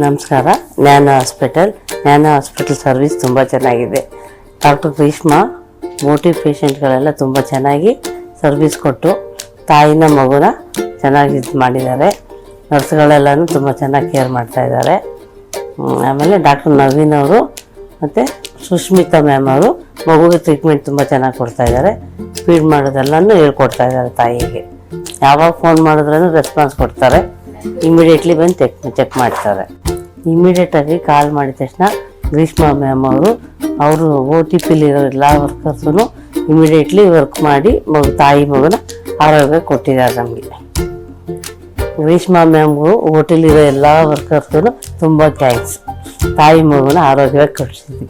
ನಮಸ್ಕಾರ. ಜ್ಞಾನ hospital service ತುಂಬ ಚೆನ್ನಾಗಿದೆ. ಡಾಕ್ಟರ್ ಗ್ರೀಷ್ಮಾ ಮೋಟಿ ಪೇಷಂಟ್ಗಳೆಲ್ಲ ತುಂಬ ಚೆನ್ನಾಗಿ ಸರ್ವಿಸ್ ಕೊಟ್ಟು ತಾಯಿನ ಮಗುನ ಚೆನ್ನಾಗಿ ಇದು ಮಾಡಿದ್ದಾರೆ. ನರ್ಸ್ಗಳೆಲ್ಲನೂ ತುಂಬ ಚೆನ್ನಾಗಿ ಕೇರ್ ಮಾಡ್ತಾಯಿದ್ದಾರೆ. ಆಮೇಲೆ ಡಾಕ್ಟರ್ ನವೀನ್ ಅವರು ಮತ್ತು ಸುಷ್ಮಿತಾ ಮ್ಯಾಮ್ ಅವರು ಮಗುಗೆ ಟ್ರೀಟ್ಮೆಂಟ್ ತುಂಬ ಚೆನ್ನಾಗಿ ಕೊಡ್ತಾಯಿದ್ದಾರೆ. ಫೀಡ್ ಮಾಡೋದೆಲ್ಲನೂ ಹೇಳ್ಕೊಡ್ತಾಯಿದ್ದಾರೆ. ತಾಯಿಗೆ ಯಾವಾಗ ಫೋನ್ ಮಾಡಿದ್ರೂ ರೆಸ್ಪಾನ್ಸ್ ಕೊಡ್ತಾರೆ. ಇಮಿಡಿಯೇಟ್ಲಿ ಬಂದು ಚೆಕ್ ಮಾಡ್ತಾರೆ. ಇಮಿಡಿಯೇಟಾಗಿ ಕಾಲ್ ಮಾಡಿದ ತಕ್ಷಣ ಗ್ರೀಷ್ಮಾ ಮ್ಯಾಮ್ ಅವರು OTPಲಿರೋ ಎಲ್ಲ ವರ್ಕರ್ಸೂ ಇಮಿಡಿಯೇಟ್ಲಿ ವರ್ಕ್ ಮಾಡಿ ತಾಯಿ ಮಗುನ ಆರೋಗ್ಯ ಕೊಟ್ಟಿದ್ದಾರೆ. ನಮಗೆ ಗ್ರೀಷ್ಮಾ ಮ್ಯಾಮ್ಗೂ OTಲಿರೋ ಎಲ್ಲ ವರ್ಕರ್ಸೂ ತುಂಬ ಥ್ಯಾಂಕ್ಸ್. ತಾಯಿ ಮಗುನ ಆರೋಗ್ಯವಾಗಿ ಕೊಡಿಸಿದ್ವಿ.